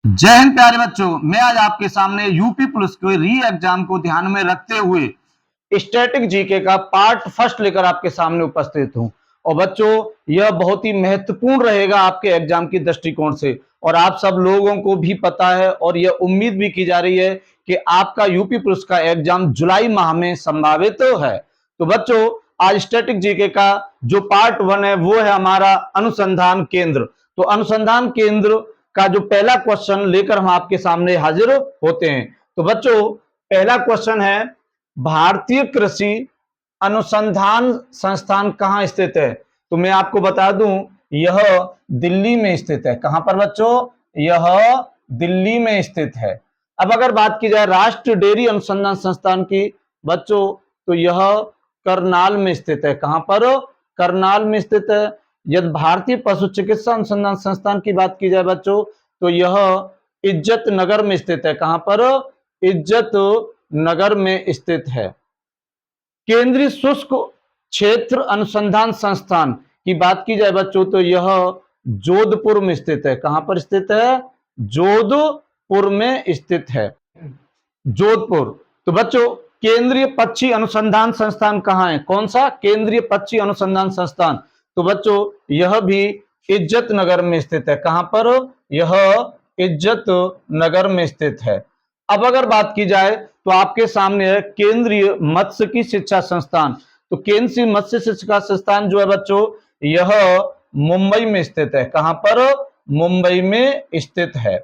जय हिंद प्यारे बच्चों, मैं आज आपके सामने यूपी पुलिस के री एग्जाम को ध्यान में रखते हुए स्टैटिक जीके का पार्ट फर्स्ट लेकर आपके सामने उपस्थित हूं। और बच्चों, यह बहुत ही महत्वपूर्ण रहेगा आपके एग्जाम की दृष्टिकोण से, और आप सब लोगों को भी पता है और यह उम्मीद भी की जा रही है कि आपका यूपी पुलिस का एग्जाम जुलाई माह में संभावित है। तो बच्चों, आज स्टैटिक जीके का जो पार्ट वन है वो है हमारा अनुसंधान केंद्र। तो अनुसंधान केंद्र का जो पहला क्वेश्चन लेकर हम आपके सामने हाजिर होते हैं। तो बच्चों, पहला क्वेश्चन है, भारतीय कृषि अनुसंधान संस्थान कहां स्थित है? तो मैं आपको बता दूं, यह दिल्ली में स्थित है। कहां पर बच्चों? यह दिल्ली में स्थित है। अब अगर बात की जाए राष्ट्रीय डेयरी अनुसंधान संस्थान की बच्चों, तो यह करनाल में स्थित है। कहां पर? करनाल में स्थित है। यदि भारतीय पशु चिकित्सा अनुसंधान संस्थान की बात की जाए बच्चों, तो यह इज्जत नगर में स्थित है। कहां पर? इज्जत नगर में स्थित है। केंद्रीय शुष्क क्षेत्र अनुसंधान संस्थान की बात की जाए बच्चों, तो यह जोधपुर में स्थित है। कहां पर स्थित है? जोधपुर में स्थित है। जोधपुर। तो बच्चों, केंद्रीय पक्षी अनुसंधान संस्थान कहां है? कौन सा? केंद्रीय पक्षी अनुसंधान संस्थान। तो बच्चों, यह भी इज्जत नगर में स्थित है। कहां पर? यह इज्जत नगर में स्थित है। अब अगर बात की जाए तो आपके सामने है केंद्रीय मत्स्य की शिक्षा संस्थान। तो केंद्रीय मत्स्य शिक्षा संस्थान जो है बच्चों, यह मुंबई में स्थित है। कहां पर? मुंबई में स्थित है।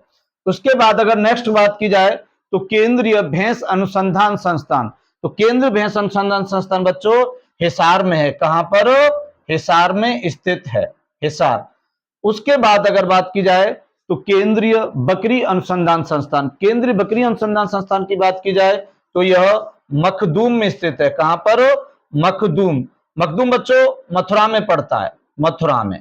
उसके बाद अगर नेक्स्ट बात की जाए तो केंद्रीय भैंस अनुसंधान संस्थान। तो केंद्रीय भैंस अनुसंधान संस्थान बच्चों हिसार में है। कहां पर? हिसार में स्थित है। हिसार। उसके बाद अगर बात की जाए तो केंद्रीय बकरी अनुसंधान संस्थान। केंद्रीय बकरी अनुसंधान संस्थान की बात की जाए तो यह मखदूम में स्थित है। कहां पर? मखदूम। मखदूम बच्चों मथुरा में पड़ता है। मथुरा में।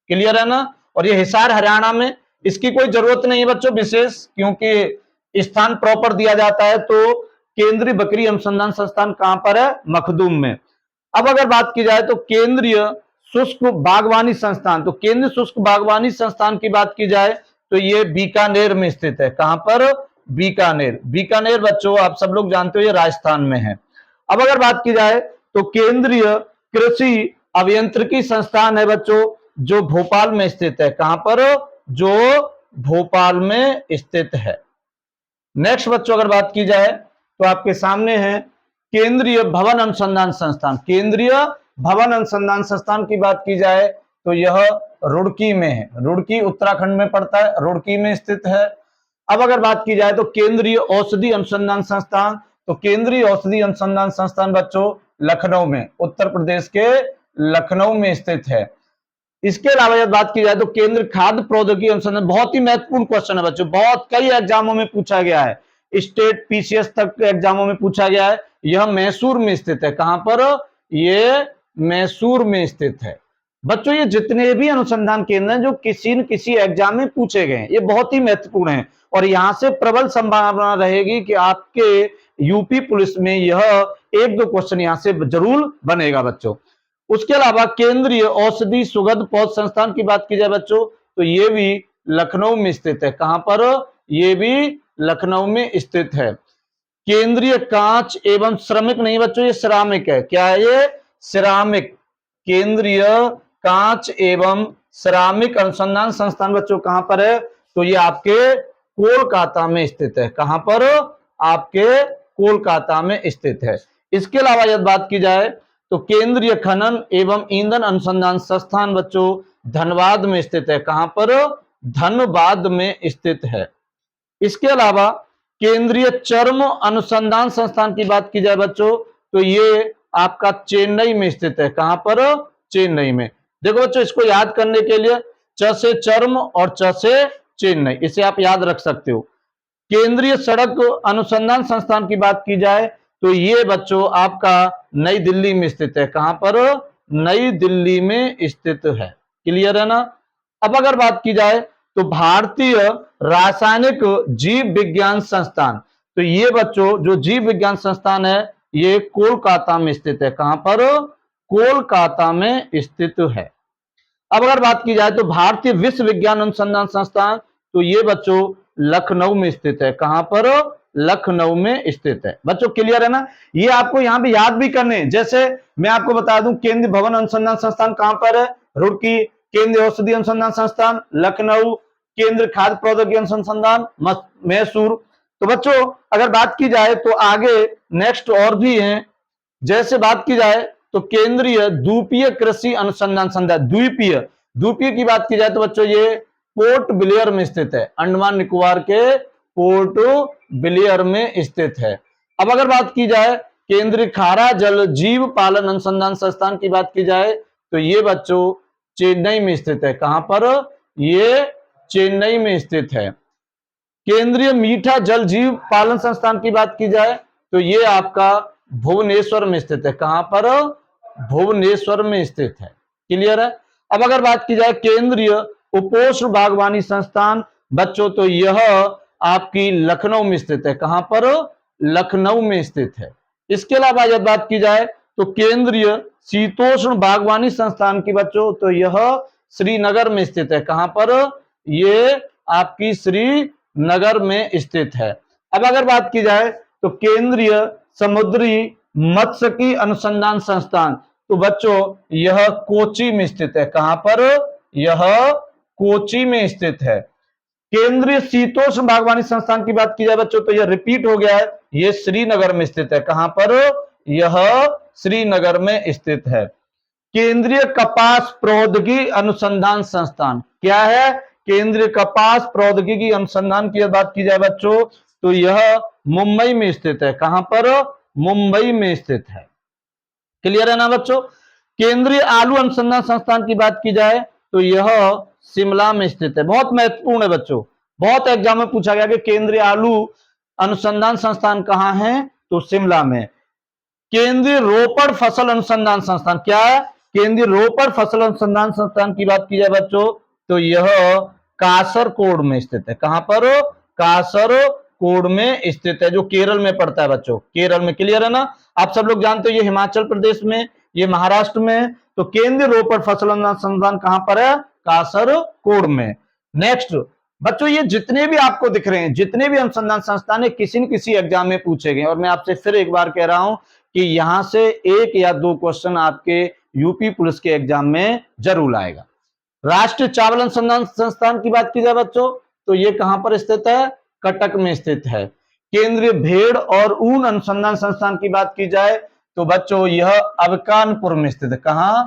क्लियर है ना? और यह हिसार हरियाणा में। इसकी कोई जरूरत नहीं है बच्चों विशेष, क्योंकि स्थान प्रॉपर दिया जाता है। तो केंद्रीय बकरी अनुसंधान संस्थान कहां पर है? मखदूम में। अब अगर बात की जाए तो केंद्रीय शुष्क बागवानी संस्थान। तो केंद्रीय शुष्क बागवानी संस्थान की बात की जाए तो ये बीकानेर में स्थित है। कहां पर? बीकानेर। बीकानेर बच्चों आप सब लोग जानते हो ये राजस्थान में है। अब अगर बात की जाए तो केंद्रीय कृषि अभियांत्रिकी संस्थान है बच्चों, जो भोपाल में स्थित है। कहां पर? जो भोपाल में स्थित है। नेक्स्ट बच्चों अगर बात की जाए तो आपके सामने है केंद्रीय भवन अनुसंधान संस्थान। केंद्रीय भवन अनुसंधान संस्थान की बात की जाए तो यह रुड़की में है। रुड़की उत्तराखंड में पड़ता है, रुड़की में स्थित है। अब अगर बात की जाए तो केंद्रीय औषधि अनुसंधान संस्थान। तो केंद्रीय औषधि अनुसंधान संस्थान बच्चों लखनऊ में, उत्तर प्रदेश के लखनऊ में स्थित है। इसके अलावा यदि बात की जाए तो केंद्र खाद्य प्रौद्योगिकी अनुसंधान, बहुत ही महत्वपूर्ण क्वेश्चन है बच्चों, बहुत कई एग्जामों में पूछा गया है, स्टेट पीसीएस तक के एग्जामों में पूछा गया है। यह मैसूर में स्थित है। कहां पर? ये मैसूर में स्थित है। बच्चों, ये जितने भी अनुसंधान केंद्र हैं जो किसी न किसी एग्जाम में पूछे गए हैं, ये बहुत ही महत्वपूर्ण है, और यहां से प्रबल संभावना रहेगी कि आपके यूपी पुलिस में यह एक दो क्वेश्चन यहां से जरूर बनेगा बच्चों। उसके अलावा केंद्रीय औषधि सुगंध पौध संस्थान की बात की जाए बच्चों, तो ये भी लखनऊ में स्थित है। कहां पर? ये भी लखनऊ में स्थित है। केंद्रीय कांच एवं श्रमिक, नहीं बच्चों ये सिरामिक है। क्या है ये? सिरामिक। केंद्रीय कांच एवं सिरामिक अनुसंधान संस्थान बच्चों कहां पर है? तो ये आपके कोलकाता में स्थित है। कहां पर? आपके कोलकाता में स्थित है। इसके अलावा यदि बात की जाए तो केंद्रीय खनन एवं ईंधन अनुसंधान संस्थान बच्चों धनबाद में स्थित है। कहां पर? धनबाद में स्थित है। इसके अलावा केंद्रीय चर्म अनुसंधान संस्थान की बात की जाए बच्चों, तो ये आपका चेन्नई में स्थित है। कहां पर? चेन्नई में। देखो बच्चों, इसको याद करने के लिए च से चर्म और च से चेन्नई, इसे आप याद रख सकते हो। केंद्रीय सड़क अनुसंधान संस्थान की बात की जाए तो ये बच्चों आपका नई दिल्ली में स्थित है। कहां पर? नई दिल्ली में स्थित है। क्लियर है ना? अब अगर बात की जाए तो भारतीय रासायनिक जीव विज्ञान संस्थान, तो ये बच्चों जो जीव विज्ञान संस्थान है ये कोलकाता में स्थित है। कहां पर? कोलकाता में स्थित है। अब अगर बात की जाए तो भारतीय विश्व विज्ञान अनुसंधान संस्थान, तो ये बच्चों लखनऊ में स्थित है। कहां पर? लखनऊ में स्थित है। बच्चों क्लियर है ना? ये आपको यहां पे याद भी करने, जैसे मैं आपको बता दूं, केंद्रीय भवन अनुसंधान संस्थान कहां पर है? रुड़की। केंद्रीय औषधि अनुसंधान संस्थान लखनऊ। केंद्रीय खाद्य प्रौद्योगिकी अनुसंधान मैसूर। तो बच्चों अगर बात की जाए तो आगे नेक्स्ट और भी हैं, जैसे बात की जाए तो केंद्रीय द्वीपीय कृषि अनुसंधान संस्थान, द्वीपीय द्वीपीय की बात की जाए तो बच्चों ये पोर्ट ब्लेयर में स्थित है, अंडमान निकोबार के पोर्ट ब्लेयर में स्थित है। अब अगर बात की जाए केंद्रीय खारा जल जीव पालन अनुसंधान संस्थान की बात की जाए तो ये बच्चों चेन्नई में स्थित है। कहां पर? ये चेन्नई में स्थित है। केंद्रीय मीठा जल जीव पालन संस्थान की बात की जाए तो ये आपका भुवनेश्वर में स्थित है। कहां पर? भुवनेश्वर में स्थित है। क्लियर है? अब अगर बात की जाए केंद्रीय उपोष्ण बागवानी संस्थान बच्चों तो यह आपकी लखनऊ में स्थित है। कहां पर? लखनऊ में स्थित है। इसके अलावा जब बात की जाए तो केंद्रीय शीतोष्ण बागवानी संस्थान की बच्चों तो यह श्रीनगर में स्थित है। कहां पर? ये आपकी श्रीनगर में स्थित है। अब अगर बात की जाए तो केंद्रीय समुद्री मत्स्यिकी अनुसंधान संस्थान तो बच्चों यह कोची में स्थित है। कहां पर? यह कोची में स्थित है। केंद्रीय शीतोष्ण बागवानी संस्थान की बात की जाए बच्चों तो यह रिपीट हो गया है, यह श्रीनगर में स्थित है। कहां पर? यह श्रीनगर में स्थित है। केंद्रीय कपास प्रौद्योगिकी अनुसंधान संस्थान क्या है? केंद्रीय कपास प्रौद्योगिकी अनुसंधान की बात की जाए बच्चों तो यह मुंबई में स्थित है। कहां पर? मुंबई में स्थित है। क्लियर है ना बच्चों? केंद्रीय आलू अनुसंधान संस्थान की बात की जाए तो यह शिमला में स्थित है। बहुत महत्वपूर्ण है बच्चों, बहुत एग्जाम में पूछा गया कि केंद्रीय आलू अनुसंधान संस्थान कहां है? तो शिमला में। केंद्रीय रोपड़ फसल अनुसंधान संस्थान क्या है? केंद्रीय रोपड़ फसल अनुसंधान संस्थान की बात की जाए बच्चों तो यह कासरकोड में स्थित है। कहां पर? कासरकोड में स्थित है, जो केरल में पड़ता है बच्चों, केरल में। क्लियर है ना? आप सब लोग जानते हो ये हिमाचल प्रदेश में, ये महाराष्ट्र में। तो केंद्रीय रोपड़ फसल अनुसंधान कहां पर है? कासरकोड में। नेक्स्ट बच्चों ये जितने भी आपको दिख रहे हैं, जितने भी अनुसंधान संस्थान है, किसी न किसी एग्जाम में पूछे गए। और मैं आपसे फिर एक बार कह रहा हूं कि यहां से एक या दो क्वेश्चन आपके यूपी पुलिस के एग्जाम में जरूर आएगा। राष्ट्रीय चावल अनुसंधान संस्थान की बात की जाए बच्चों तो ये कहां पर स्थित है? कटक में स्थित है। केंद्रीय भेड़ और ऊन अनुसंधान संस्थान की बात की जाए तो बच्चों यह अबकानपुर में स्थित है। कहां?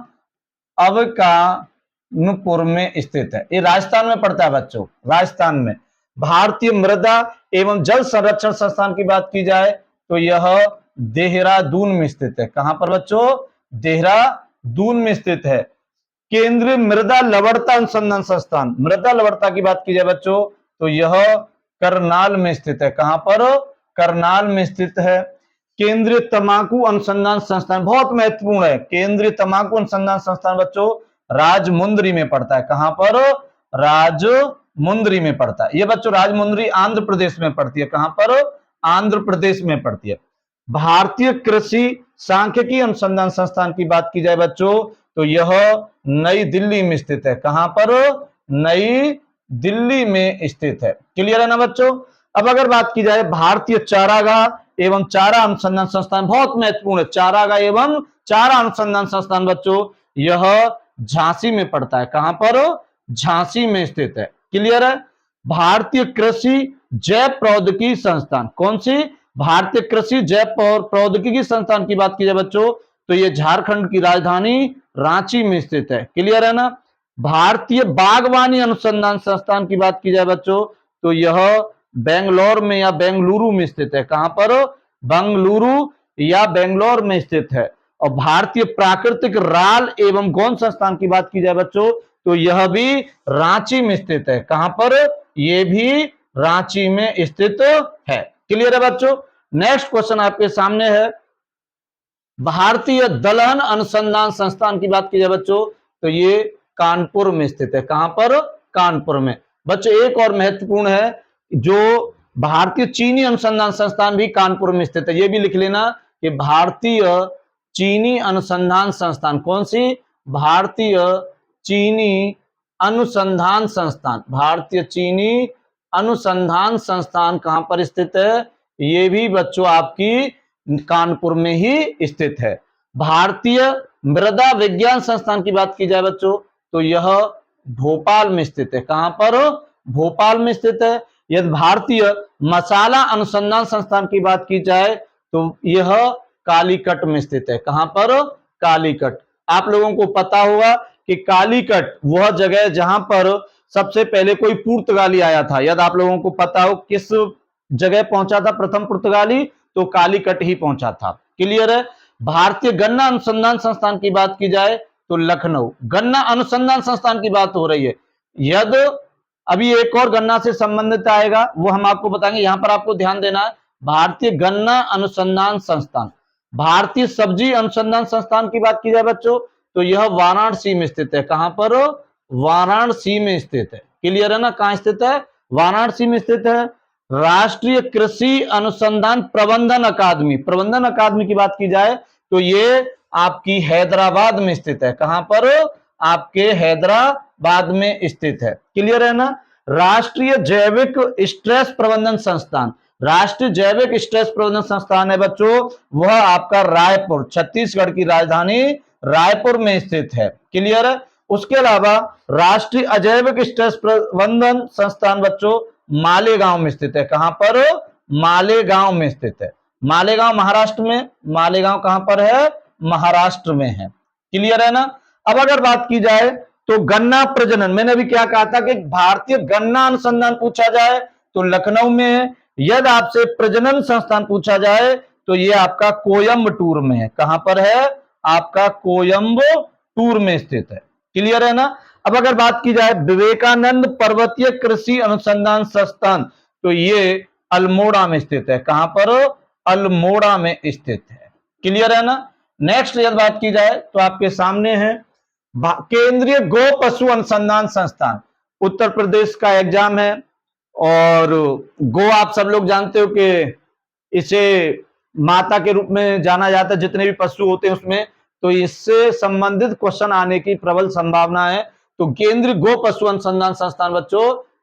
अबकानपुर में स्थित है। ये राजस्थान में पड़ता है बच्चों, राजस्थान में। भारतीय मृदा एवं जल संरक्षण संस्थान की बात की जाए तो यह देहरादून में स्थित है। कहां पर बच्चों? देहरादून में स्थित है। केंद्रीय मृदा लवणता अनुसंधान संस्थान, मृदा लवणता की बात की जाए बच्चों तो यह करनाल में स्थित है। कहां पर? करनाल में स्थित है। केंद्रीय तंबाकू अनुसंधान संस्थान बहुत महत्वपूर्ण है। केंद्रीय तंबाकू अनुसंधान संस्थान बच्चों राजमुंद्री में पड़ता है। कहां पर? राजमुंद्री में पड़ता है। यह बच्चों राजमुंद्री आंध्र प्रदेश में पड़ती है। कहां पर? आंध्र प्रदेश में पड़ती है। भारतीय कृषि सांख्यिकी अनुसंधान संस्थान की बात की जाए बच्चों तो यह नई दिल्ली में स्थित है। कहां पर? नई दिल्ली में स्थित है। क्लियर है ना बच्चों? अब अगर बात की जाए भारतीय चारागाह एवं चारा अनुसंधान संस्थान, बहुत महत्वपूर्ण है, चारागाह एवं चारा अनुसंधान संस्थान बच्चों यह झांसी में पड़ता है। कहां पर? झांसी में स्थित है। क्लियर है? भारतीय कृषि जैव प्रौद्योगिकी संस्थान, कौन सी? भारतीय कृषि जैव प्रौद्योगिकी संस्थान की बात की जाए बच्चों तो यह झारखंड की राजधानी रांची में स्थित है। क्लियर है ना? भारतीय बागवानी अनुसंधान संस्थान की बात की जाए बच्चों तो यह बेंगलोर में या बेंगलुरु में स्थित है। कहां पर? बेंगलुरु या बेंगलोर में स्थित है। और भारतीय प्राकृतिक राल एवं गोंद संस्थान की बात की जाए बच्चों तो यह भी रांची में स्थित है। कहां पर? यह भी रांची में स्थित है। क्लियर है बच्चों? नेक्स्ट क्वेश्चन आपके सामने है, भारतीय दलहन अनुसंधान संस्थान की बात की जाए बच्चों तो ये कानपुर में स्थित है। कहां पर? कानपुर में। बच्चों एक और महत्वपूर्ण है, जो भारतीय चीनी अनुसंधान संस्थान भी कानपुर में स्थित है। ये भी लिख लेना कि भारतीय चीनी अनुसंधान संस्थान, कौन सी? भारतीय चीनी अनुसंधान संस्थान, भारतीय चीनी अनुसंधान संस्थान कहां पर स्थित है? ये भी बच्चों आपकी कानपुर में ही स्थित है। भारतीय मृदा विज्ञान संस्थान की बात की जाए बच्चों तो यह भोपाल में स्थित है। कहां पर? भोपाल में स्थित है। यदि भारतीय मसाला अनुसंधान संस्थान की बात की जाए तो यह कालीकट में स्थित है। कहां पर? कालीकट। आप लोगों को पता होगा कि कालीकट वह जगह जहां पर सबसे पहले कोई पुर्तगाली आया था। यदि आप लोगों को पता हो किस जगह पहुंचा था प्रथम पुर्तगाली, तो कालीकट ही पहुंचा था। क्लियर है? भारतीय गन्ना अनुसंधान संस्थान की बात की जाए तो लखनऊ। गन्ना अनुसंधान संस्थान की बात हो रही है। यदि अभी एक और गन्ना से संबंधित आएगा वो हम आपको बताएंगे, यहां पर आपको ध्यान देना है। भारतीय गन्ना अनुसंधान संस्थान। भारतीय सब्जी अनुसंधान संस्थान की बात की जाए बच्चों तो यह वाराणसी में स्थित है। कहां पर? वाराणसी में स्थित है। क्लियर है ना? कहां स्थित है? वाराणसी में स्थित है। राष्ट्रीय कृषि अनुसंधान प्रबंधन अकादमी, प्रबंधन अकादमी की बात की जाए तो ये आपकी हैदराबाद में स्थित है। कहां पर? आपके हैदराबाद में स्थित है। क्लियर है ना? राष्ट्रीय जैविक स्ट्रेस प्रबंधन संस्थान, राष्ट्रीय जैविक स्ट्रेस प्रबंधन संस्थान है बच्चों, वह आपका रायपुर, छत्तीसगढ़ की राजधानी रायपुर में स्थित है। क्लियर है? उसके अलावा राष्ट्रीय अजैविक स्ट्रेस प्रबंधन संस्थान बच्चों मालेगांव में स्थित है। कहां पर? मालेगांव में स्थित है। मालेगांव महाराष्ट्र में। मालेगांव कहां पर है? महाराष्ट्र में है। क्लियर है ना? अब अगर बात की जाए तो गन्ना प्रजनन, मैंने अभी क्या कहा था कि भारतीय गन्ना अनुसंधान पूछा जाए तो लखनऊ में है। यदि आपसे प्रजनन संस्थान पूछा जाए तो यह आपका कोयंबटूर में है। कहां पर है? आपका कोयंबटूर में स्थित है। क्लियर है ना? अब अगर बात की जाए विवेकानंद पर्वतीय कृषि अनुसंधान संस्थान तो ये अल्मोड़ा में स्थित है। कहां पर? अल्मोड़ा में स्थित है। क्लियर है ना? नेक्स्ट यदि बात की जाए तो आपके सामने है केंद्रीय गो पशु अनुसंधान संस्थान, उत्तर प्रदेश का एग्जाम है। और गो आप सब लोग जानते हो कि इसे माता के रूप में जाना जाता है, जितने भी पशु होते हैं उसमें, तो इससे संबंधित क्वेश्चन आने की प्रबल संभावना है। तो केंद्रीय गो पशु अनुसंधान संस्थान बच्चों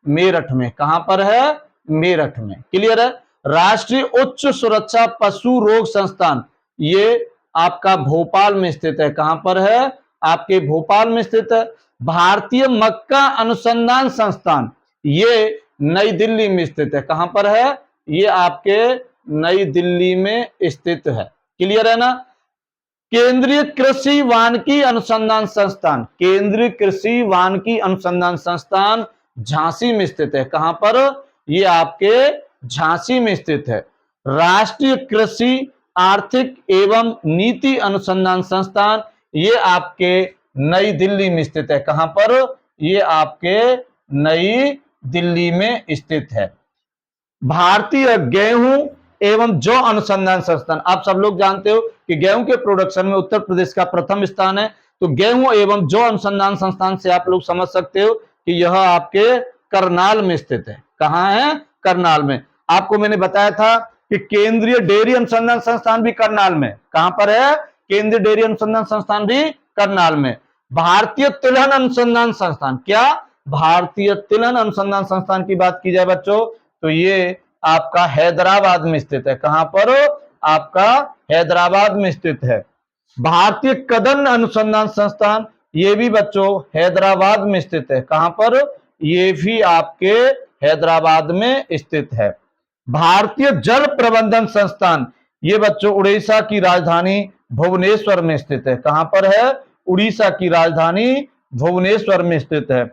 मेरठ में। कहां पर है? मेरठ में। क्लियर है? राष्ट्रीय उच्च सुरक्षा पशु रोग संस्थान, ये आपका भोपाल में स्थित है। कहां पर है? आपके भोपाल में स्थित है। भारतीय मक्का अनुसंधान संस्थान, ये नई दिल्ली में स्थित है। कहां पर है? ये आपके नई दिल्ली में स्थित है। क्लियर है ना? केंद्रीय कृषि वानिकी अनुसंधान संस्थान, केंद्रीय कृषि वानिकी अनुसंधान संस्थान झांसी में स्थित है। कहां पर? ये आपके झांसी में स्थित है। राष्ट्रीय कृषि आर्थिक एवं नीति अनुसंधान संस्थान, ये आपके नई दिल्ली में स्थित है। कहां पर? ये आपके नई दिल्ली में स्थित है। भारतीय गेहूं एवं जौ अनुसंधान संस्थान, आप सब लोग जानते हो कि गेहूं के प्रोडक्शन में उत्तर प्रदेश का प्रथम स्थान है। तो गेहूं एवं जौ अनुसंधान संस्थान से आप लोग समझ सकते हो कि यह आपके करनाल में स्थित है। कहां है? करनाल में। आपको मैंने बताया था कि केंद्रीय डेयरी अनुसंधान संस्थान भी करनाल में। कहां पर है? केंद्रीय डेयरी अनुसंधान संस्थान भी करनाल में। भारतीय तिलहन अनुसंधान संस्थान, क्या? भारतीय तिलहन अनुसंधान संस्थान की बात की जाए बच्चों तो ये आपका हैदराबाद में स्थित है। कहां पर? आपका हैदराबाद में स्थित है। भारतीय कदन अनुसंधान संस्थान, ये भी बच्चों हैदराबाद में स्थित है। कहां पर? ये भी आपके हैदराबाद में स्थित है। भारतीय जल प्रबंधन संस्थान, ये बच्चों उड़ीसा की राजधानी भुवनेश्वर में स्थित है। कहां पर है? उड़ीसा की राजधानी भुवनेश्वर में स्थित है।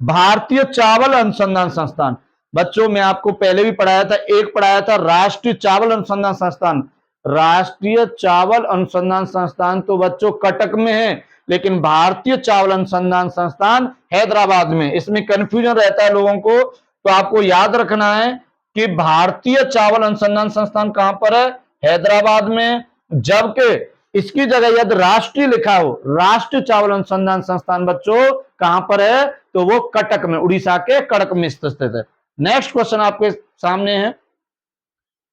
भारतीय चावल अनुसंधान संस्थान, बच्चों मैं आपको पहले भी पढ़ाया था, एक पढ़ाया था राष्ट्रीय चावल अनुसंधान संस्थान। राष्ट्रीय चावल अनुसंधान संस्थान तो बच्चों कटक में है, लेकिन भारतीय चावल अनुसंधान संस्थान हैदराबाद में। इसमें कंफ्यूजन रहता है लोगों को, तो आपको याद रखना है कि भारतीय चावल अनुसंधान संस्थान कहां पर है? हैदराबाद में। जबकि इसकी जगह यदि राष्ट्रीय लिखा हो, राष्ट्रीय चावल अनुसंधान संस्थान बच्चों कहां पर है? तो वो कटक में, उड़ीसा के कटक में स्थित है। नेक्स्ट क्वेश्चन आपके सामने है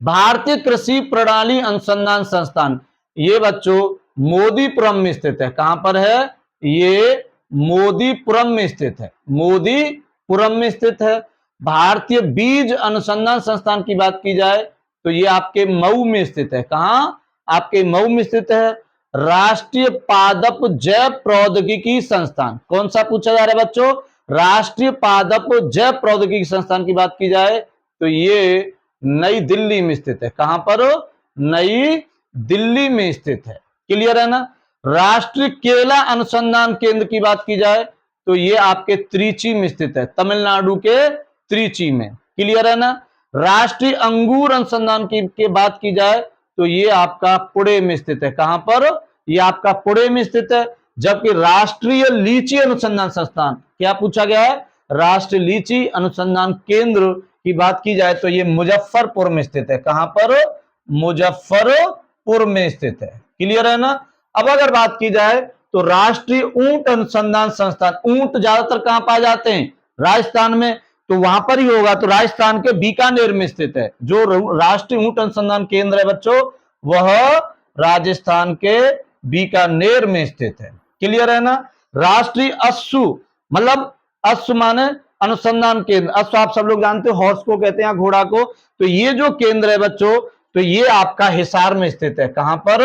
भारतीय कृषि प्रणाली अनुसंधान संस्थान, ये बच्चों मोदीपुरम में स्थित है। कहां पर है? ये मोदीपुरम में स्थित है। मोदीपुरम में स्थित है। भारतीय बीज अनुसंधान संस्थान की बात की जाए तो ये आपके मऊ में स्थित है। कहां? आपके मऊ में स्थित है। राष्ट्रीय पादप जैव प्रौद्योगिकी संस्थान, कौन सा पूछा जा रहा है बच्चों? राष्ट्रीय पादप जैव प्रौद्योगिकी संस्थान की बात की जाए तो ये नई दिल्ली में स्थित है। कहां पर? नई दिल्ली में स्थित है। क्लियर है ना? राष्ट्रीय केला अनुसंधान केंद्र की बात की जाए तो ये आपके त्रिची में स्थित है, तमिलनाडु के त्रिची में। क्लियर है ना? राष्ट्रीय अंगूर अनुसंधान की बात की जाए तो ये आपका पुणे में स्थित है। कहां पर? ये आपका पुणे में स्थित है। जबकि राष्ट्रीय लीची अनुसंधान संस्थान, क्या पूछा गया है? राष्ट्रीय लीची अनुसंधान केंद्र की बात की जाए तो ये मुजफ्फरपुर में स्थित है। कहां पर? मुजफ्फरपुर में स्थित है। क्लियर है ना? अब अगर बात की जाए तो राष्ट्रीय ऊंट अनुसंधान संस्थान, ऊंट ज्यादातर कहां पाए जाते हैं? राजस्थान में, तो वहां पर ही होगा। तो राजस्थान के बीकानेर में स्थित है। जो राष्ट्रीय ऊंट अनुसंधान केंद्र है बच्चों, वह राजस्थान के बीकानेर में स्थित है। क्लियर है ना? राष्ट्रीय अश्व, मतलब अश्व माने अनुसंधान केंद्र, अश्व आप सब लोग जानते हो, हॉर्स को कहते हैं, घोड़ा को। तो ये जो केंद्र है बच्चों, तो ये आपका हिसार में स्थित है। कहां पर?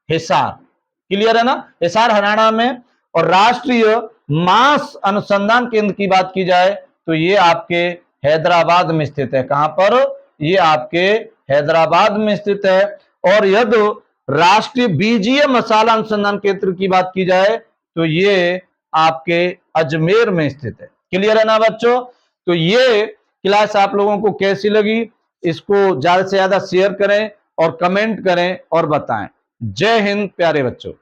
हिसार। क्लियर है ना? हिसार हरियाणा में। और राष्ट्रीय मांस अनुसंधान केंद्र की बात की जाए तो ये आपके हैदराबाद में स्थित है। कहां पर? ये आपके हैदराबाद में स्थित है। और यदि राष्ट्रीय बीजीय मसाला अनुसंधान केंद्र की बात की जाए तो ये आपके अजमेर में स्थित है। क्लियर है ना बच्चों? तो ये क्लास आप लोगों को कैसी लगी? इसको ज्यादा से ज्यादा शेयर करें और कमेंट करें और बताएं। जय हिंद प्यारे बच्चों।